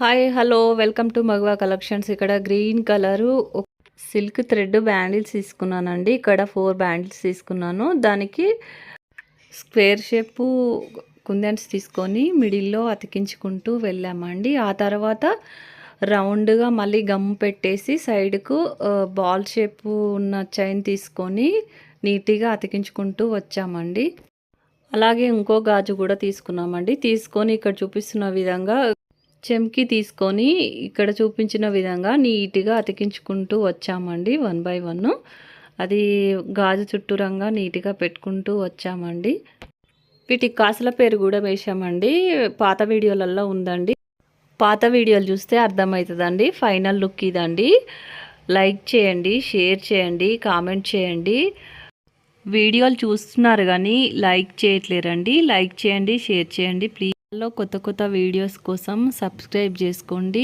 Hi hello welcome to మగవా collections. ఇక్కడ green colour silk thread bundles తీసుకున్నానండి. ఇక్కడ 4 బ్యాండిల్స్ తీసుకున్నాను. దానికి స్క్వేర్ షేపు కుందన్స్ తీసుకొని మిడిల్లో అతికించుకుంటూ వెళ్ళామండి. ఆ తర్వాత రౌండ్గా మళ్ళీ గమ్ పెట్టేసి సైడ్కు బాల్ షేపు ఉన్న చైన్ తీసుకొని నీట్గా అతికించుకుంటూ వచ్చామండి. అలాగే ఇంకో గాజు కూడా తీసుకున్నామండి. తీసుకొని ఇక్కడ చూపిస్తున్న విధంగా చెంకి తీసుకొని ఇక్కడ చూపించిన విధంగా నీట్గా అతికించుకుంటూ వచ్చామండి. 1 బై 1 అది గాజు చుట్టూరంగా నీట్గా పెట్టుకుంటూ వచ్చామండి. వీటికి కాసుల పేరు కూడా వేసామండి. పాత వీడియోలలో ఉందండి. పాత వీడియోలు చూస్తే అర్థమవుతుందండి. ఫైనల్ లుక్ ఇదండి. లైక్ చేయండి, షేర్ చేయండి, కామెంట్ చేయండి. వీడియోలు చూస్తున్నారు కానీ లైక్ చేయట్లేరండి. లైక్ చేయండి, షేర్ చేయండి ప్లీజ్. కొత్త కొత్త వీడియోస్ కోసం సబ్స్క్రైబ్ చేసుకోండి.